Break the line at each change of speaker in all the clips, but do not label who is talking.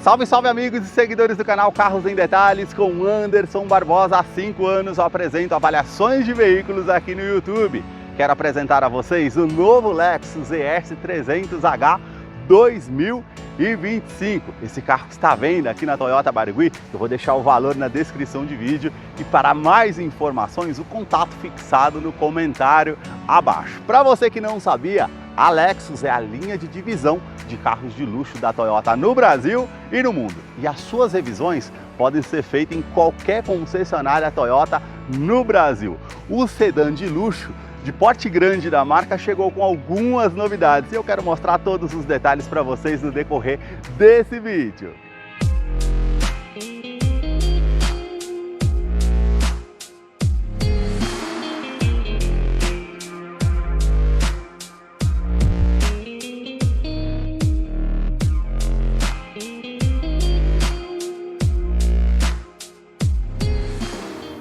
Salve, salve amigos e seguidores do canal Carros em Detalhes, com Anderson Barbosa. Há 5 anos eu apresento avaliações de veículos aqui no YouTube. Quero apresentar a vocês o novo Lexus ES 300H 2025. Esse carro está à venda aqui na Toyota Barigui. Eu vou deixar o valor na descrição de vídeo e para mais informações o contato fixado no comentário abaixo. Para você que não sabia, a Lexus é a linha de divisão de carros de luxo da Toyota no Brasil e no mundo. E as suas revisões podem ser feitas em qualquer concessionária Toyota no Brasil. O sedã de luxo de porte grande da marca chegou com algumas novidades e eu quero mostrar todos os detalhes para vocês no decorrer desse vídeo.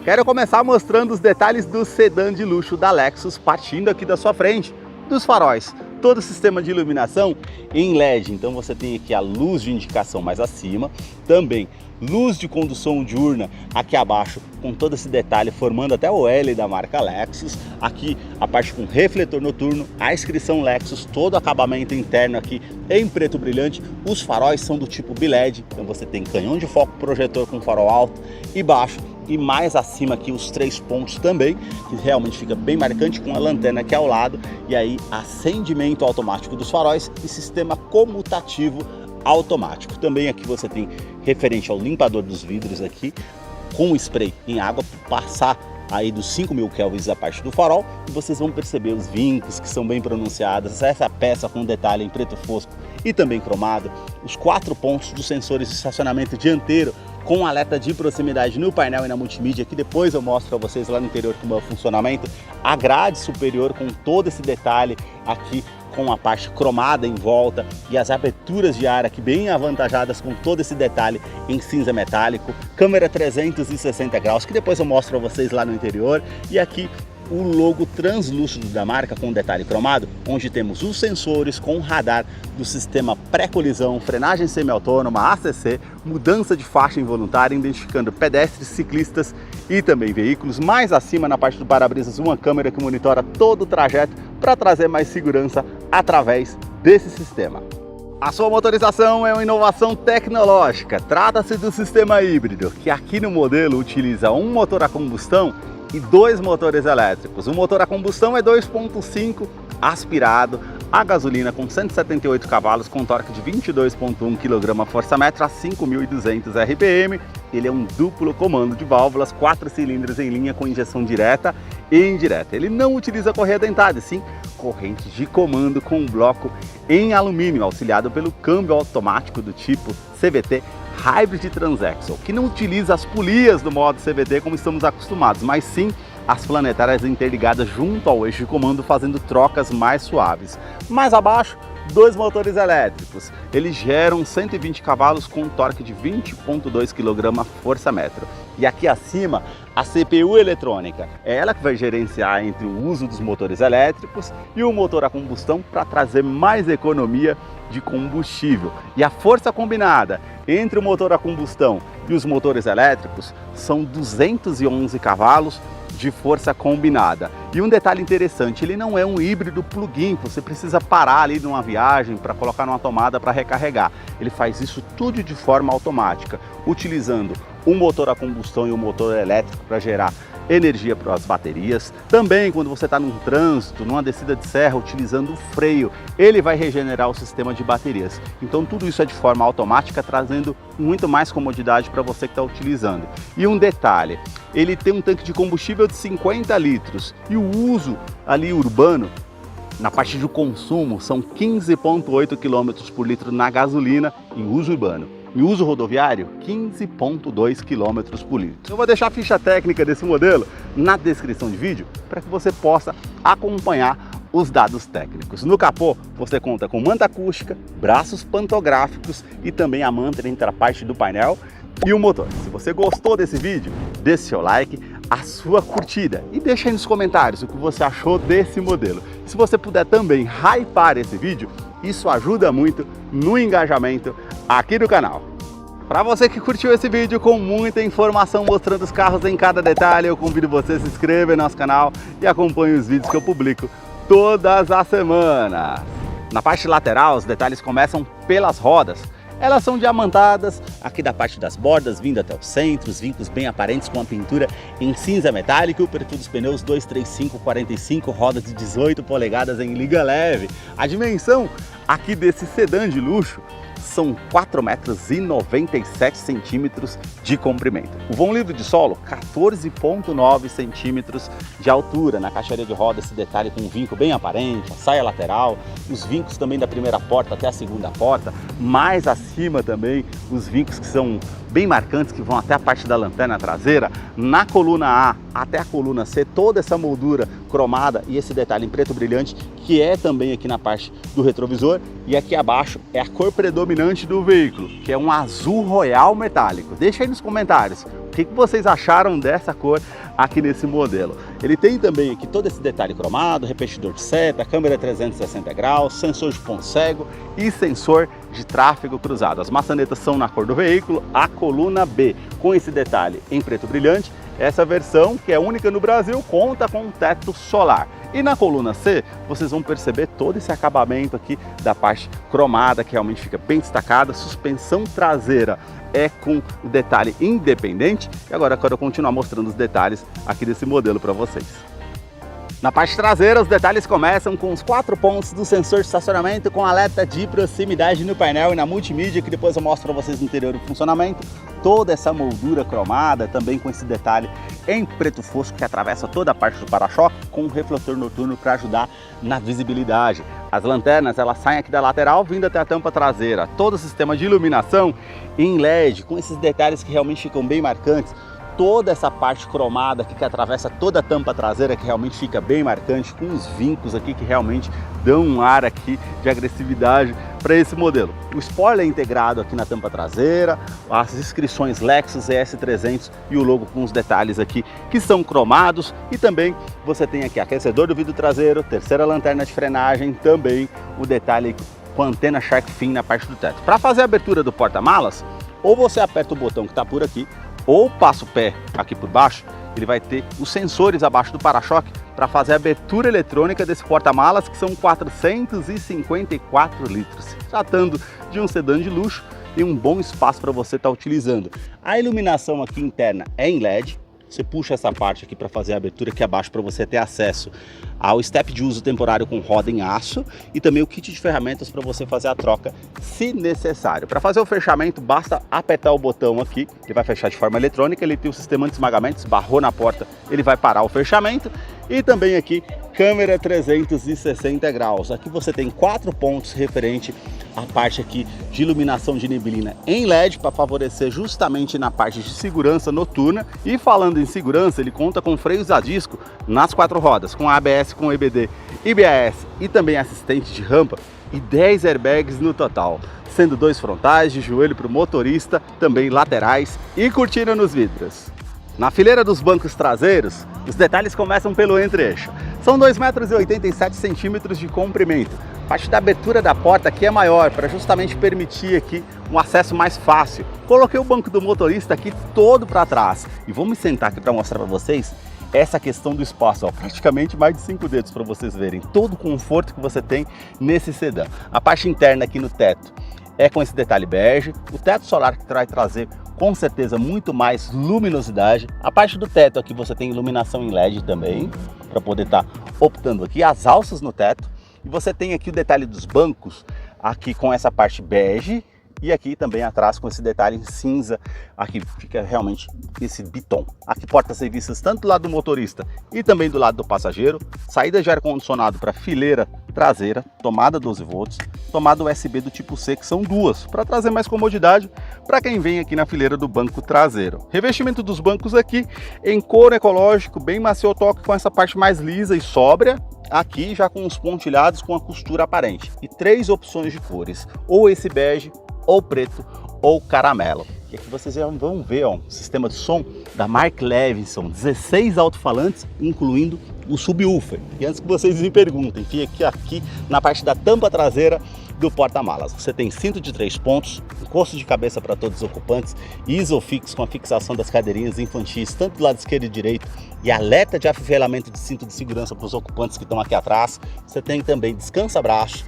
Quero começar mostrando os detalhes do sedã de luxo da Lexus, partindo aqui da sua frente, dos faróis. Todo o sistema de iluminação em LED, então você tem aqui a luz de indicação mais acima, também luz de condução diurna aqui abaixo, com todo esse detalhe formando até o L da marca Lexus. Aqui a parte com refletor noturno, a inscrição Lexus, todo o acabamento interno aqui em preto brilhante. Os faróis são do tipo BLED, então você tem canhão de foco projetor com farol alto e baixo. E mais acima aqui os 3 pontos também, que realmente fica bem marcante, com a lanterna aqui ao lado. E aí acendimento automático dos faróis e sistema comutativo automático. Também aqui você tem referente ao limpador dos vidros aqui, com spray em água, passar aí dos 5.000 kelvins a parte do farol. E vocês vão perceber os vincos que são bem pronunciados, essa peça com detalhe em preto fosco e também cromado. Os 4 pontos dos sensores de estacionamento dianteiro, com alerta de proximidade no painel e na multimídia, que depois eu mostro para vocês lá no interior como é o funcionamento. A grade superior com todo esse detalhe aqui, com a parte cromada em volta e as aberturas de ar aqui bem avantajadas com todo esse detalhe em cinza metálico. Câmera 360 graus, que depois eu mostro para vocês lá no interior. E aqui o logo translúcido da marca com detalhe cromado, onde temos os sensores com radar do sistema pré-colisão, frenagem semi-autônoma, ACC, mudança de faixa involuntária, identificando pedestres, ciclistas e também veículos. Mais acima, na parte do para-brisas, uma câmera que monitora todo o trajeto para trazer mais segurança através desse sistema. A sua motorização é uma inovação tecnológica. Trata-se do sistema híbrido, que aqui no modelo utiliza um motor a combustão e 2 motores elétricos. O motor a combustão é 2.5 aspirado a gasolina com 178 cavalos com torque de 22.1 kgfm a 5.200 RPM. Ele é um duplo comando de válvulas, 4 cilindros em linha com injeção direta e indireta. Ele não utiliza correia dentada, e sim corrente de comando com um bloco em alumínio, auxiliado pelo câmbio automático do tipo CVT Hybrid Transaxle, que não utiliza as polias do modo CVT como estamos acostumados, mas sim as planetárias interligadas junto ao eixo de comando, fazendo trocas mais suaves. Mais abaixo, 2 motores elétricos. Eles geram 120 cavalos com um torque de 20.2 kgfm. E aqui acima, a CPU eletrônica. É ela que vai gerenciar entre o uso dos motores elétricos e o motor a combustão para trazer mais economia de combustível. E a força combinada entre o motor a combustão e os motores elétricos são 211 cavalos de força combinada. E um detalhe interessante, ele não é um híbrido plug-in, você precisa parar ali numa viagem para colocar numa tomada para recarregar. Ele faz isso tudo de forma automática, utilizando um motor a combustão e um motor elétrico para gerar energia para as baterias. Também quando você está num trânsito, numa descida de serra, utilizando o freio, ele vai regenerar o sistema de baterias. Então tudo isso é de forma automática, trazendo muito mais comodidade para você que está utilizando. E um detalhe, ele tem um tanque de combustível de 50 litros e o uso ali urbano, na parte do consumo, são 15,8 km por litro na gasolina em uso urbano. Em uso rodoviário, 15,2 km por litro. Eu vou deixar a ficha técnica desse modelo na descrição de vídeo para que você possa acompanhar os dados técnicos. No capô você conta com manta acústica, braços pantográficos e também a manta entre a parte do painel e o motor. Se você gostou desse vídeo, deixe seu like, a sua curtida e deixa aí nos comentários o que você achou desse modelo. Se você puder também hypar esse vídeo, isso ajuda muito no engajamento aqui do canal. Para você que curtiu esse vídeo com muita informação mostrando os carros em cada detalhe, eu convido você a se inscrever no nosso canal e acompanhe os vídeos que eu publico todas as semanas. Na parte lateral, os detalhes começam pelas rodas. Elas são diamantadas aqui da parte das bordas, vindo até o centro, os vincos bem aparentes com a pintura em cinza metálico, perfil dos pneus 235/45, rodas de 18 polegadas em liga leve. A dimensão aqui desse sedã de luxo são 4,97 metros de comprimento. O vão livre de solo, 14,9 centímetros de altura. Na caixaria de roda, esse detalhe com um vinco bem aparente, a saia lateral, os vincos também da primeira porta até a segunda porta, mais acima também os vincos que são bem marcantes, que vão até a parte da lanterna traseira. Na coluna A até a coluna C, toda essa moldura cromada e esse detalhe em preto brilhante, que é também aqui na parte do retrovisor. E aqui abaixo é a cor predominante do veículo, que é um azul royal metálico. Deixa aí nos comentários o que vocês acharam dessa cor aqui nesse modelo. Ele tem também aqui todo esse detalhe cromado, repetidor de seta, câmera 360 graus, sensor de ponto cego e sensor de tráfego cruzado. As maçanetas são na cor do veículo. A coluna B com esse detalhe em preto brilhante. Essa versão, que é única no Brasil, conta com um teto solar. E na coluna C, vocês vão perceber todo esse acabamento aqui da parte cromada, que realmente fica bem destacada. Suspensão traseira é com detalhe independente. E agora eu quero continuar mostrando os detalhes aqui desse modelo para vocês. Na parte traseira, os detalhes começam com os 4 pontos do sensor de estacionamento com alerta de proximidade no painel e na multimídia, que depois eu mostro para vocês no interior do funcionamento. Toda essa moldura cromada, também com esse detalhe em preto fosco que atravessa toda a parte do para-choque, com um refletor noturno para ajudar na visibilidade. As lanternas, elas saem aqui da lateral, vindo até a tampa traseira. Todo o sistema de iluminação em LED, com esses detalhes que realmente ficam bem marcantes. Toda essa parte cromada aqui que atravessa toda a tampa traseira, que realmente fica bem marcante, com os vincos aqui que realmente dão um ar aqui de agressividade para esse modelo. O spoiler é integrado aqui na tampa traseira, as inscrições Lexus ES300 e o logo com os detalhes aqui que são cromados. E também você tem aqui aquecedor do vidro traseiro, terceira lanterna de frenagem, também o detalhe com a antena Shark Fin na parte do teto. Para fazer a abertura do porta-malas, ou você aperta o botão que está por aqui, ou passa o pé aqui por baixo. Ele vai ter os sensores abaixo do para-choque para fazer a abertura eletrônica desse porta-malas, que são 454 litros. Tratando de um sedã de luxo, tem um bom espaço para você estar utilizando. A iluminação aqui interna é em LED. Você puxa essa parte aqui para fazer a abertura aqui abaixo, para você ter acesso ao step de uso temporário com roda em aço e também o kit de ferramentas para você fazer a troca se necessário. Para fazer o fechamento, basta apertar o botão aqui, que vai fechar de forma eletrônica. Ele tem o sistema de esmagamento, esbarrou na porta, ele vai parar o fechamento. E também aqui, câmera 360 graus. Aqui você tem 4 pontos referente à parte aqui de iluminação de neblina em LED, para favorecer justamente na parte de segurança noturna. E falando em segurança, ele conta com freios a disco nas 4 rodas, com ABS, com EBD, IBAS e também assistente de rampa, e 10 airbags no total, sendo 2 frontais de joelho para o motorista, também laterais e cortina nos vidros. Na fileira dos bancos traseiros, os detalhes começam pelo entre-eixo. São 2,87 metros de comprimento. A parte da abertura da porta aqui é maior, para justamente permitir aqui um acesso mais fácil. Coloquei o banco do motorista aqui todo para trás. E vou me sentar aqui para mostrar para vocês essa questão do espaço. Ó, praticamente mais de 5 dedos para vocês verem todo o conforto que você tem nesse sedã. A parte interna aqui no teto é com esse detalhe bege. O teto solar que vai trazer com certeza muito mais luminosidade. A parte do teto aqui você tem iluminação em LED também, para poder estar optando aqui. As alças no teto. E você tem aqui o detalhe dos bancos, aqui com essa parte bege. E aqui também atrás com esse detalhe em cinza, aqui fica realmente esse biton. Aqui porta-serviços tanto do lado do motorista e também do lado do passageiro. Saída de ar-condicionado para fileira traseira, tomada 12 volts, tomada USB do tipo C, que são 2, para trazer mais comodidade para quem vem aqui na fileira do banco traseiro. Revestimento dos bancos aqui em couro ecológico, bem macio toque, com essa parte mais lisa e sóbria. Aqui já com os pontilhados com a costura aparente. E 3 opções de cores, ou esse bege, ou preto, ou caramelo. E aqui vocês já vão ver ó, um sistema de som da Mark Levinson, 16 alto-falantes, incluindo o subwoofer. E antes que vocês me perguntem, fica aqui na parte da tampa traseira do porta-malas. Você tem cinto de 3 pontos, encosto de cabeça para todos os ocupantes, Isofix com a fixação das cadeirinhas infantis, tanto do lado esquerdo e direito, e alerta de afivelamento de cinto de segurança para os ocupantes que estão aqui atrás. Você tem também descansa-braço,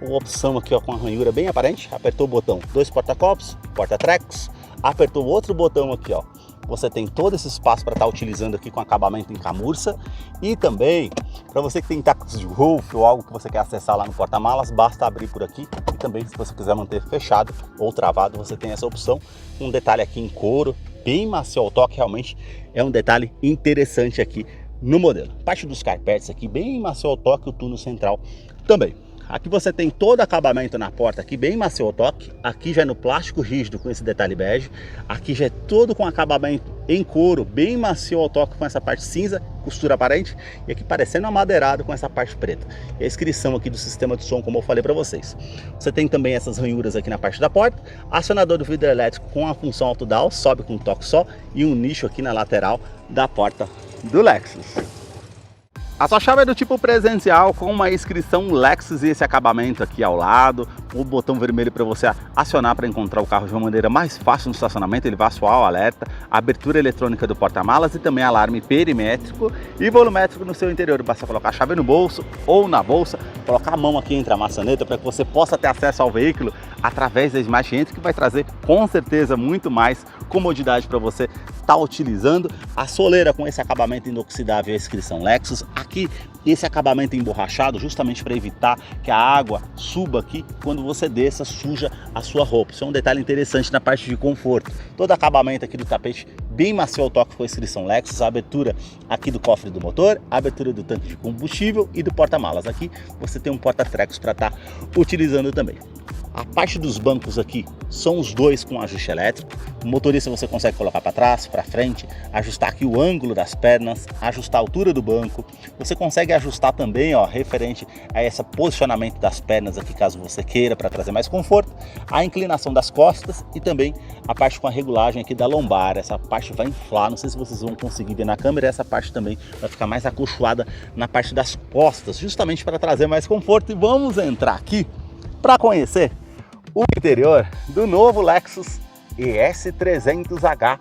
uma opção aqui ó, com a ranhura bem aparente. Apertou o botão, 2 porta-copos, porta-trecos, apertou o outro botão aqui ó, você tem todo esse espaço para estar utilizando aqui com acabamento em camurça. E também, para você que tem tacos de golfe ou algo que você quer acessar lá no porta-malas, basta abrir por aqui. E também, se você quiser manter fechado ou travado, você tem essa opção. Um detalhe aqui em couro, bem macio ao toque, realmente é um detalhe interessante aqui no modelo. Parte dos carpetes aqui, bem macio ao toque, o túnel central também. Aqui você tem todo acabamento na porta aqui, bem macio ao toque. Aqui já é no plástico rígido com esse detalhe bege. Aqui já é todo com acabamento em couro, bem macio ao toque com essa parte cinza, costura aparente. E aqui parecendo amadeirado com essa parte preta. E a inscrição aqui do sistema de som, como eu falei para vocês. Você tem também essas ranhuras aqui na parte da porta. Acionador do vidro elétrico com a função auto-down, sobe com um toque só. E um nicho aqui na lateral da porta do Lexus. A sua chave é do tipo presencial com uma inscrição Lexus e esse acabamento aqui ao lado, o botão vermelho para você acionar para encontrar o carro de uma maneira mais fácil no estacionamento, ele vai soar o alerta, abertura eletrônica do porta-malas e também alarme perimétrico e volumétrico no seu interior. Basta colocar a chave no bolso ou na bolsa, colocar a mão aqui entre a maçaneta para que você possa ter acesso ao veículo através da Smart Entry, que vai trazer com certeza muito mais comodidade para você estar utilizando. A soleira com esse acabamento inoxidável e a inscrição Lexus. Aqui esse acabamento emborrachado justamente para evitar que a água suba aqui quando você desça, suja a sua roupa. Isso é um detalhe interessante na parte de conforto. Todo acabamento aqui do tapete bem macio ao toque com a inscrição Lexus, a abertura aqui do cofre do motor, a abertura do tanque de combustível e do porta-malas. Aqui você tem um porta-trecos para estar utilizando também. A parte dos bancos aqui são os dois com ajuste elétrico. O motorista você consegue colocar para trás, para frente, ajustar aqui o ângulo das pernas, ajustar a altura do banco. Você consegue ajustar também, ó, referente a esse posicionamento das pernas aqui, caso você queira, para trazer mais conforto. A inclinação das costas e também a parte com a regulagem aqui da lombar. Essa parte vai inflar, não sei se vocês vão conseguir ver na câmera, essa parte também vai ficar mais acolchoada na parte das costas, justamente para trazer mais conforto. E vamos entrar aqui para conhecer o interior do novo Lexus ES300H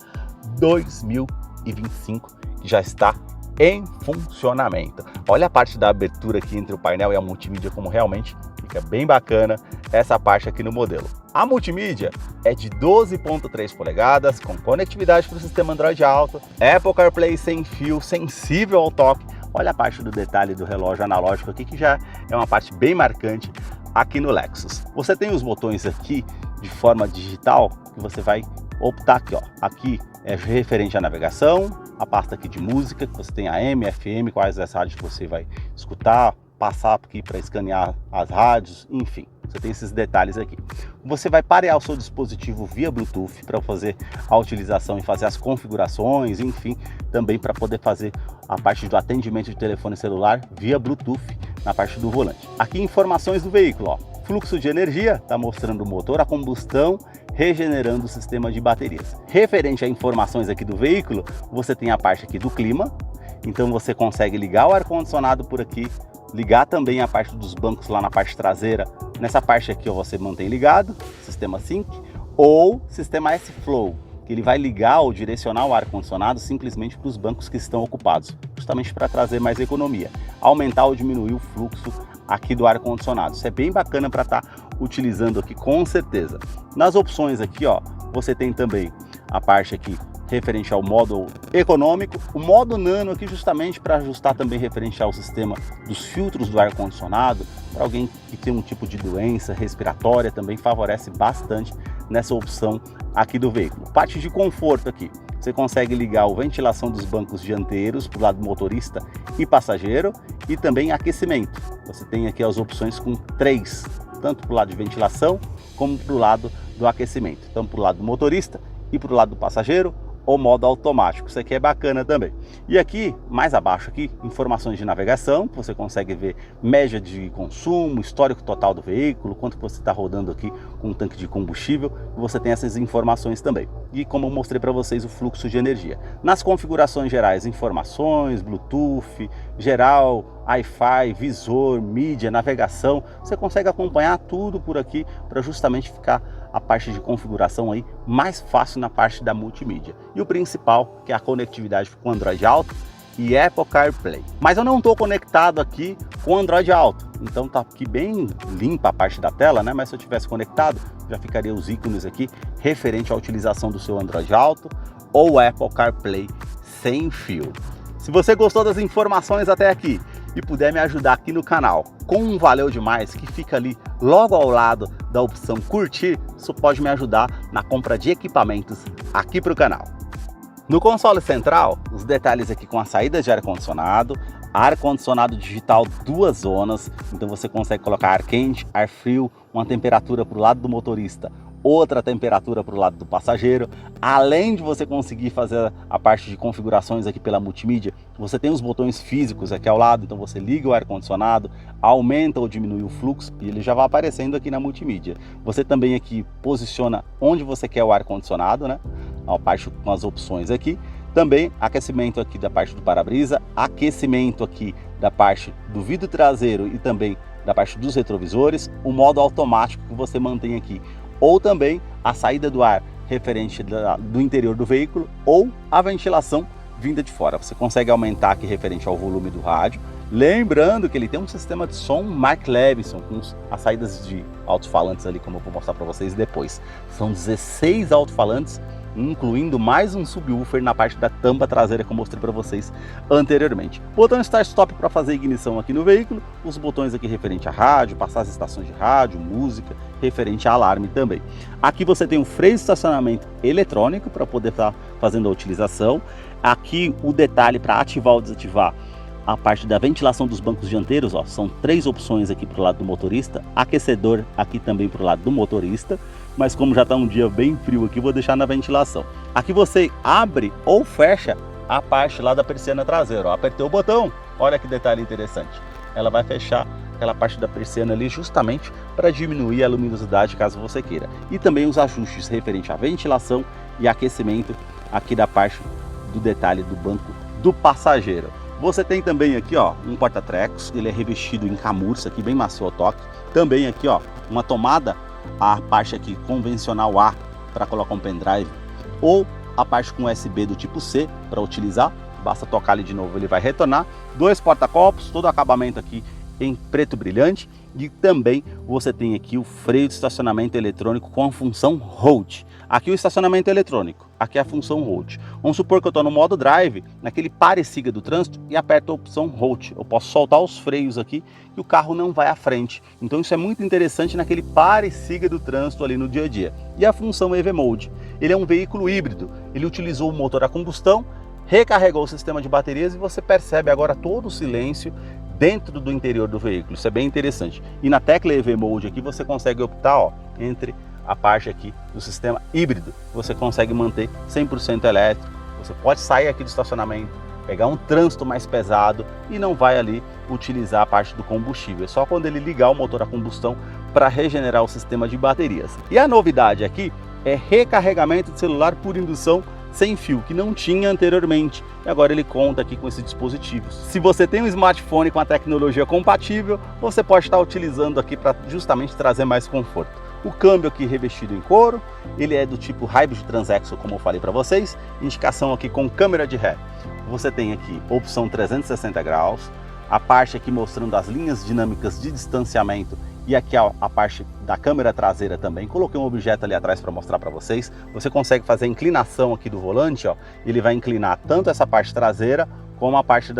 2025, que já está em funcionamento. Olha a parte da abertura aqui entre o painel e a multimídia, como realmente fica bem bacana essa parte aqui no modelo. A multimídia é de 12,3 polegadas, com conectividade para o sistema Android Auto, Apple CarPlay sem fio, sensível ao toque. Olha a parte do detalhe do relógio analógico aqui, que já é uma parte bem marcante aqui no Lexus. Você tem os botões aqui de forma digital, que você vai optar aqui, ó. Aqui é referente à navegação, a pasta aqui de música, que você tem AM, FM, quais as rádios que você vai escutar, passar aqui para escanear as rádios, enfim. Você tem esses detalhes aqui. Você vai parear o seu dispositivo via Bluetooth para fazer a utilização e fazer as configurações, enfim, também para poder fazer a parte do atendimento de telefone celular via Bluetooth na parte do volante. Aqui informações do veículo, ó. Fluxo de energia, está mostrando o motor, a combustão, regenerando o sistema de baterias. Referente a informações aqui do veículo, você tem a parte aqui do clima, então você consegue ligar o ar-condicionado por aqui, ligar também a parte dos bancos lá na parte traseira. Nessa parte aqui ó, você mantém ligado, sistema Sync ou sistema S-Flow, que ele vai ligar ou direcionar o ar-condicionado simplesmente para os bancos que estão ocupados, justamente para trazer mais economia, aumentar ou diminuir o fluxo aqui do ar-condicionado. Isso é bem bacana para estar utilizando aqui com certeza. Nas opções aqui, ó, você tem também a parte aqui referente ao modo econômico, o modo nano aqui justamente para ajustar também referente ao sistema dos filtros do ar-condicionado, para alguém que tem um tipo de doença respiratória, também favorece bastante nessa opção aqui do veículo. Parte de conforto aqui, você consegue ligar a ventilação dos bancos dianteiros para o lado do motorista e passageiro e também aquecimento. Você tem aqui as opções com 3, tanto para o lado de ventilação como para o lado do aquecimento. Então para o lado do motorista e para o lado do passageiro, o modo automático. Isso aqui é bacana também. E aqui, mais abaixo aqui, informações de navegação. Você consegue ver média de consumo, histórico total do veículo, quanto você está rodando aqui com o tanque de combustível. Você tem essas informações também. E como eu mostrei para vocês, o fluxo de energia. Nas configurações gerais, informações, Bluetooth, geral, Wi-Fi, visor, mídia, navegação. Você consegue acompanhar tudo por aqui para justamente ficar a parte de configuração aí mais fácil na parte da multimídia. E o principal, que é a conectividade com Android Auto e Apple CarPlay. Mas eu não estou conectado aqui com Android Auto, então tá aqui bem limpa a parte da tela, né? Mas se eu tivesse conectado, já ficaria os ícones aqui referente à utilização do seu Android Auto ou Apple CarPlay sem fio. Se você gostou das informações até aqui e puder me ajudar aqui no canal com um valeu demais que fica ali logo ao lado da opção curtir, isso pode me ajudar na compra de equipamentos aqui para o canal. No console central, os detalhes aqui com a saída de ar-condicionado digital 2 zonas, então você consegue colocar ar quente, ar frio, uma temperatura para o lado do motorista, outra temperatura para o lado do passageiro. Além de você conseguir fazer a parte de configurações aqui pela multimídia, você tem os botões físicos aqui ao lado, então você liga o ar-condicionado, aumenta ou diminui o fluxo e ele já vai aparecendo aqui na multimídia. Você também aqui posiciona onde você quer o ar-condicionado, né? A parte com as opções aqui. Também aquecimento aqui da parte do para-brisa, aquecimento aqui da parte do vidro traseiro e também da parte dos retrovisores, o modo automático que você mantém aqui, ou também a saída do ar referente do interior do veículo ou a ventilação vinda de fora. Você consegue aumentar aqui referente ao volume do rádio, lembrando que ele tem um sistema de som Mark Levinson com as saídas de alto-falantes ali, como eu vou mostrar para vocês depois. São 16 alto-falantes, incluindo mais um subwoofer na parte da tampa traseira que eu mostrei para vocês anteriormente. Botão Start-Stop para fazer ignição aqui no veículo, os botões aqui referente a rádio, passar as estações de rádio, música, referente a alarme também. Aqui você tem o freio de estacionamento eletrônico para poder estar fazendo a utilização. Aqui o detalhe para ativar ou desativar a parte da ventilação dos bancos dianteiros, ó, são 3 opções aqui para o lado do motorista, aquecedor aqui também para o lado do motorista, mas como já está um dia bem frio aqui, vou deixar na ventilação. Aqui você abre ou fecha a parte lá da persiana traseira, ó. Apertei o botão, olha que detalhe interessante, ela vai fechar aquela parte da persiana ali justamente para diminuir a luminosidade caso você queira. E também os ajustes referente à ventilação e aquecimento aqui da parte do detalhe do banco do passageiro. Você tem também aqui, ó, um porta-trecos, ele é revestido em camurça aqui, bem macio ao toque. Também aqui, ó, uma tomada, a parte aqui convencional A para colocar um pendrive, ou a parte com USB do tipo C para utilizar, basta tocar ali de novo, ele vai retornar. 2 porta-copos, todo o acabamento aqui em preto brilhante, e também você tem aqui o freio de estacionamento eletrônico com a função Hold. Aqui o estacionamento eletrônico, aqui é a função Hold. Vamos supor que eu estou no modo Drive, naquele pare e siga do trânsito, e aperto a opção Hold. Eu posso soltar os freios aqui e o carro não vai à frente. Então isso é muito interessante naquele pare e siga do trânsito ali no dia a dia. E a função EV Mode, ele é um veículo híbrido, ele utilizou o motor a combustão, recarregou o sistema de baterias e você percebe agora todo o silêncio dentro do interior do veículo. Isso é bem interessante. E na tecla EV Mode aqui você consegue optar, ó, entre a parte aqui do sistema híbrido. Você consegue manter 100% elétrico. Você pode sair aqui do estacionamento, pegar um trânsito mais pesado e não vai ali utilizar a parte do combustível. É só quando ele ligar o motor a combustão para regenerar o sistema de baterias. E a novidade aqui é recarregamento de celular por indução sem fio, que não tinha anteriormente, e agora ele conta aqui com esse dispositivo. Se você tem um smartphone com a tecnologia compatível, você pode estar utilizando aqui para justamente trazer mais conforto. O câmbio aqui revestido em couro, ele é do tipo Hybrid Transaxle, como eu falei para vocês, indicação aqui com câmera de ré. Você tem aqui opção 360 graus, a parte aqui mostrando as linhas dinâmicas de distanciamento e aqui a parte da câmera traseira também. Coloquei um objeto ali atrás para mostrar para vocês. Você consegue fazer a inclinação aqui do volante, ó. Ele vai inclinar tanto essa parte traseira como a parte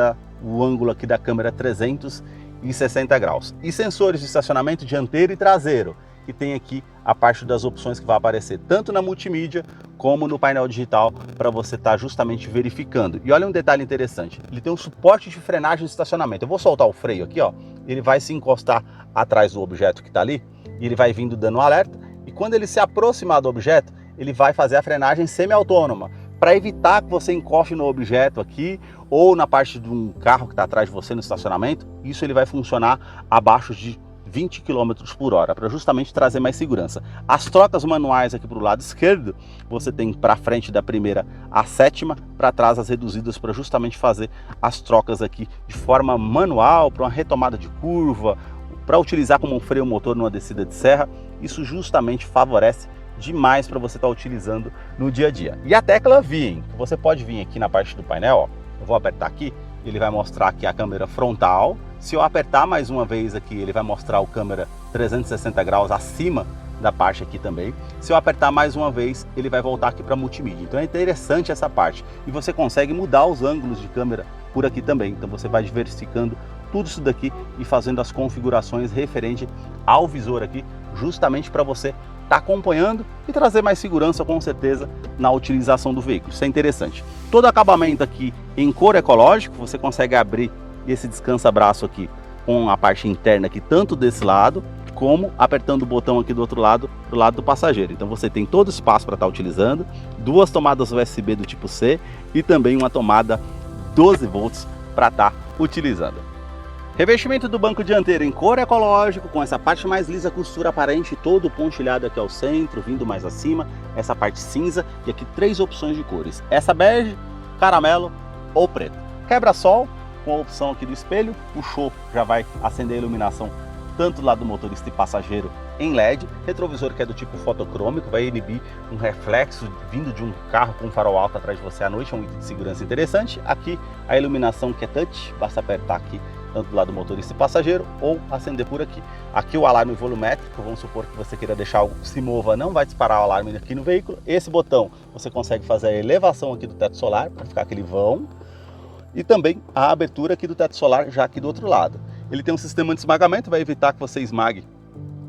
o ângulo aqui da câmera 360 graus. E sensores de estacionamento dianteiro e traseiro, que tem aqui a parte das opções que vai aparecer tanto na multimídia como no painel digital para você estar justamente verificando. E olha um detalhe interessante, ele tem um suporte de frenagem de estacionamento. Eu vou soltar o freio aqui, ó, ele vai se encostar atrás do objeto que está ali e ele vai vindo dando um alerta, e quando ele se aproximar do objeto, ele vai fazer a frenagem semi-autônoma para evitar que você encoste no objeto aqui ou na parte de um carro que está atrás de você no estacionamento. Isso ele vai funcionar abaixo de 20 km por hora, para justamente trazer mais segurança. As trocas manuais aqui para o lado esquerdo, você tem para frente da primeira a sétima, para trás as reduzidas, para justamente fazer as trocas aqui de forma manual, para uma retomada de curva, para utilizar como um freio motor numa descida de serra. Isso justamente favorece demais para você estar utilizando no dia a dia. E a tecla VIN, você pode vir aqui na parte do painel, ó, eu vou apertar aqui, ele vai mostrar aqui a câmera frontal. Se eu apertar mais uma vez aqui, ele vai mostrar o câmera 360 graus acima da parte aqui também. Se eu apertar mais uma vez, ele vai voltar aqui para multimídia. Então é interessante essa parte. E você consegue mudar os ângulos de câmera por aqui também. Então você vai diversificando tudo isso daqui e fazendo as configurações referente ao visor aqui, justamente para você estar acompanhando e trazer mais segurança, com certeza, na utilização do veículo. Isso é interessante. Todo acabamento aqui em couro ecológico, você consegue abrir esse descansa-braço aqui com a parte interna aqui, tanto desse lado, como apertando o botão aqui do outro lado, do lado do passageiro. Então você tem todo o espaço para estar utilizando, duas tomadas USB do tipo C e também uma tomada 12 volts para estar utilizando. Revestimento do banco dianteiro em couro ecológico, com essa parte mais lisa, costura aparente, todo pontilhado aqui ao centro, vindo mais acima, essa parte cinza e aqui 3 opções de cores, essa bege, caramelo ou preto. Quebra-sol, com a opção aqui do espelho, puxou, já vai acender a iluminação tanto do lado do motorista e passageiro em LED, retrovisor que é do tipo fotocrômico, vai inibir um reflexo vindo de um carro com farol alto atrás de você à noite, é um item de segurança interessante. Aqui a iluminação que é touch, basta apertar aqui tanto do lado do motorista e passageiro, ou acender por aqui. Aqui o alarme volumétrico, vamos supor que você queira deixar algo que se mova, não vai disparar o alarme aqui no veículo. Esse botão você consegue fazer a elevação aqui do teto solar, para ficar aquele vão, e também a abertura aqui do teto solar, já aqui do outro lado. Ele tem um sistema de esmagamento, vai evitar que você esmague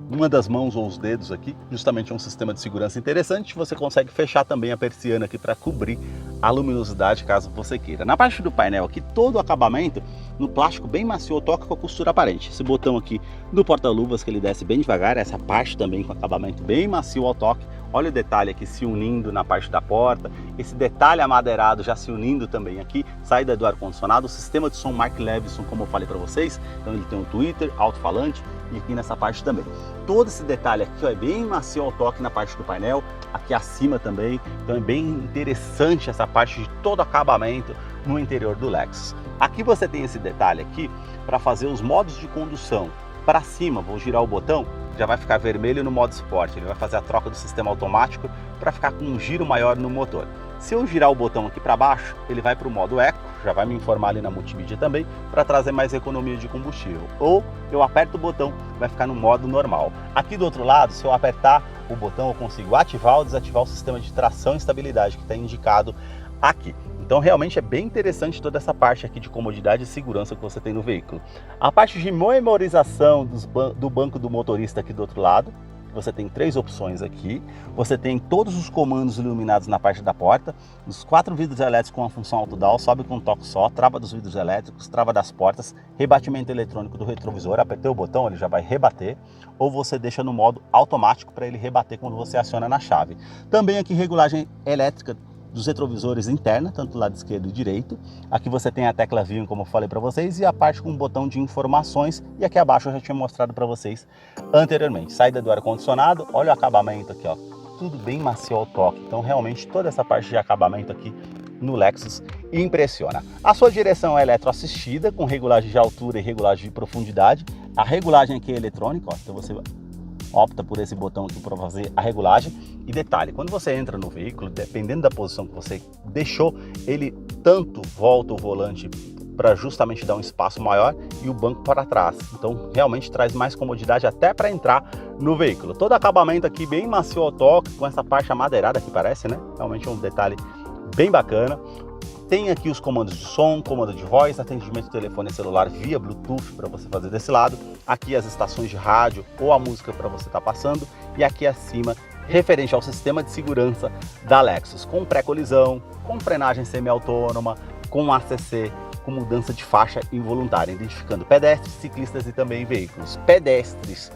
uma das mãos ou os dedos aqui, justamente é um sistema de segurança interessante. Você consegue fechar também a persiana aqui para cobrir a luminosidade, caso você queira. Na parte do painel aqui, todo o acabamento no plástico bem macio, toca com a costura aparente. Esse botão aqui do porta-luvas que ele desce bem devagar, essa parte também com acabamento bem macio ao toque. Olha o detalhe aqui se unindo na parte da porta, esse detalhe amadeirado já se unindo também aqui, saída do ar-condicionado, o sistema de som Mark Levinson, como eu falei para vocês, então ele tem um tweeter, alto-falante e aqui nessa parte também. Todo esse detalhe aqui ó, é bem macio ao toque na parte do painel, aqui acima também, então é bem interessante essa parte de todo acabamento no interior do Lexus. Aqui você tem esse detalhe aqui para fazer os modos de condução. Para cima, vou girar o botão, já vai ficar vermelho no modo esporte, ele vai fazer a troca do sistema automático para ficar com um giro maior no motor. Se eu girar o botão aqui para baixo, ele vai para o modo eco, já vai me informar ali na multimídia também, para trazer mais economia de combustível. Ou eu aperto o botão, vai ficar no modo normal. Aqui do outro lado, se eu apertar o botão, eu consigo ativar ou desativar o sistema de tração e estabilidade que está indicado aqui. Então realmente é bem interessante toda essa parte aqui de comodidade e segurança que você tem no veículo. A parte de memorização do banco do motorista aqui do outro lado, você tem 3 opções aqui. Você tem todos os comandos iluminados na parte da porta, os 4 vidros elétricos com a função auto-dial, sobe com um toque só, trava dos vidros elétricos, trava das portas, rebatimento eletrônico do retrovisor, apertei o botão, ele já vai rebater, ou você deixa no modo automático para ele rebater quando você aciona na chave. Também aqui regulagem elétrica dos retrovisores interna, tanto do lado esquerdo e direito. Aqui você tem a tecla VIN, como eu falei para vocês, e a parte com o botão de informações, e aqui abaixo eu já tinha mostrado para vocês anteriormente. Saída do ar-condicionado, olha o acabamento aqui, ó, tudo bem macio ao toque. Então realmente toda essa parte de acabamento aqui no Lexus impressiona. A sua direção é eletroassistida, com regulagem de altura e regulagem de profundidade. A regulagem aqui é eletrônica, ó, então você opta por esse botão aqui para fazer a regulagem. E detalhe, quando você entra no veículo, dependendo da posição que você deixou, ele tanto volta o volante para justamente dar um espaço maior e o banco para trás. Então realmente traz mais comodidade até para entrar no veículo. Todo acabamento aqui bem macio ao toque, com essa parte amadeirada que parece, né? Realmente um detalhe bem bacana. Tem aqui os comandos de som, comando de voz, atendimento de telefone celular via Bluetooth para você fazer desse lado. Aqui as estações de rádio ou a música para você estar passando. E aqui acima, referente ao sistema de segurança da Lexus, com pré-colisão, com frenagem semi-autônoma, com ACC, com mudança de faixa involuntária, identificando pedestres, ciclistas e também veículos. Pedestres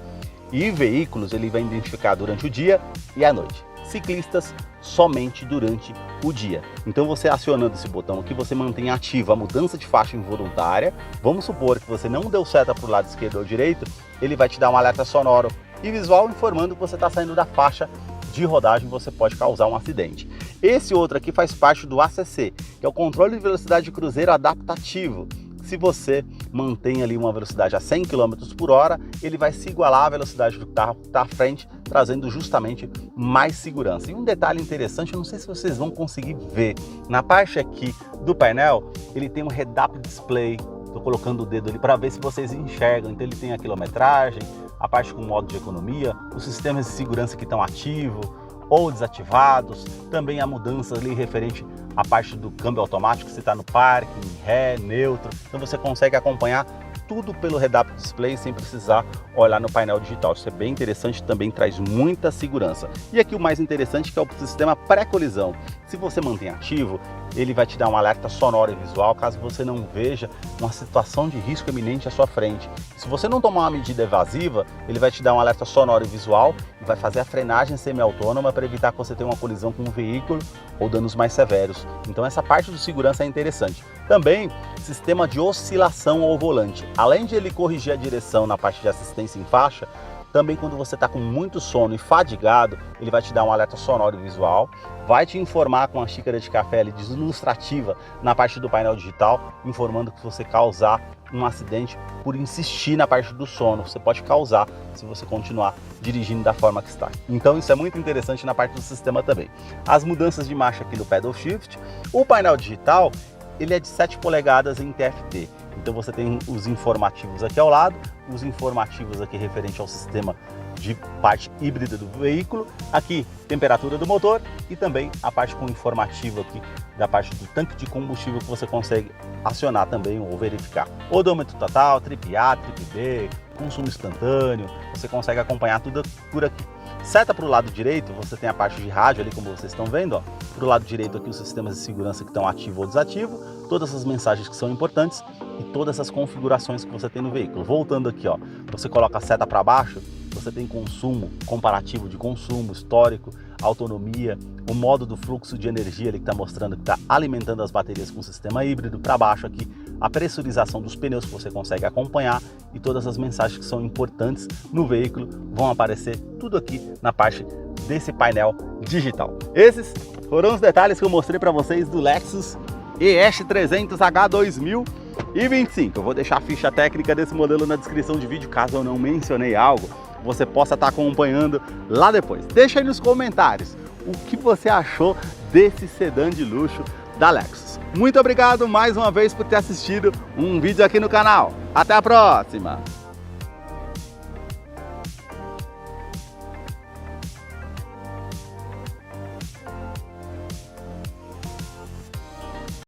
e veículos ele vai identificar durante o dia e à noite. ciclistas somente durante o dia. Então você acionando esse botão aqui, você mantém ativa a mudança de faixa involuntária. Vamos supor que você não deu seta para o lado esquerdo ou direito, ele vai te dar um alerta sonoro e visual informando que você está saindo da faixa de rodagem, você pode causar um acidente. Esse outro aqui faz parte do ACC, que é o controle de velocidade de cruzeiro adaptativo. Se você mantém ali uma velocidade a 100 km por hora, ele vai se igualar à velocidade do carro que está à frente, trazendo justamente mais segurança. E um detalhe interessante, eu não sei se vocês vão conseguir ver, na parte aqui do painel, ele tem um head-up display. Estou colocando o dedo ali para ver se vocês enxergam. Então ele tem a quilometragem, a parte com modo de economia, os sistemas de segurança que estão ativos ou desativados, também a mudança ali referente à parte do câmbio automático, se está no parking, ré, neutro. Então você consegue acompanhar tudo pelo head-up display sem precisar olhar no painel digital. Isso é bem interessante, também traz muita segurança. E aqui o mais interessante que é o sistema pré-colisão. Se você mantém ativo, ele vai te dar um alerta sonoro e visual caso você não veja uma situação de risco iminente à sua frente. Se você não tomar uma medida evasiva, ele vai te dar um alerta sonoro e visual e vai fazer a frenagem semi-autônoma para evitar que você tenha uma colisão com um veículo ou danos mais severos. Então essa parte de segurança é interessante. Também sistema de oscilação ao volante. Além de ele corrigir a direção na parte de assistência em faixa, também quando você está com muito sono e fadigado, ele vai te dar um alerta sonoro e visual, vai te informar com uma xícara de café ali ilustrativa na parte do painel digital, informando que se você causar um acidente por insistir na parte do sono, você pode causar se você continuar dirigindo da forma que está. Então isso é muito interessante na parte do sistema também. As mudanças de marcha aqui no Pedal Shift, o painel digital, ele é de 7 polegadas em TFT. Então você tem os informativos aqui ao lado, os informativos aqui referente ao sistema de parte híbrida do veículo, aqui temperatura do motor e também a parte com informativo aqui da parte do tanque de combustível que você consegue acionar também ou verificar. Odômetro total, trip A, trip B, consumo instantâneo, você consegue acompanhar tudo por aqui. Seta para o lado direito, você tem a parte de rádio ali, como vocês estão vendo, ó. Para o lado direito aqui os sistemas de segurança que estão ativo ou desativo, todas as mensagens que são importantes e todas as configurações que você tem no veículo. Voltando aqui, ó, você coloca a seta para baixo, você tem consumo, comparativo de consumo, histórico, autonomia, o modo do fluxo de energia ali que está mostrando que está alimentando as baterias com o sistema híbrido. Para baixo aqui, a pressurização dos pneus que você consegue acompanhar e todas as mensagens que são importantes no veículo vão aparecer tudo aqui na parte desse painel digital. Esses foram os detalhes que eu mostrei para vocês do Lexus ES300H 2025. Eu vou deixar a ficha técnica desse modelo na descrição de vídeo, caso eu não mencionei algo, você possa estar acompanhando lá depois. Deixa aí nos comentários o que você achou desse sedã de luxo da Lexus. Muito obrigado mais uma vez por ter assistido um vídeo aqui no canal. Até a próxima!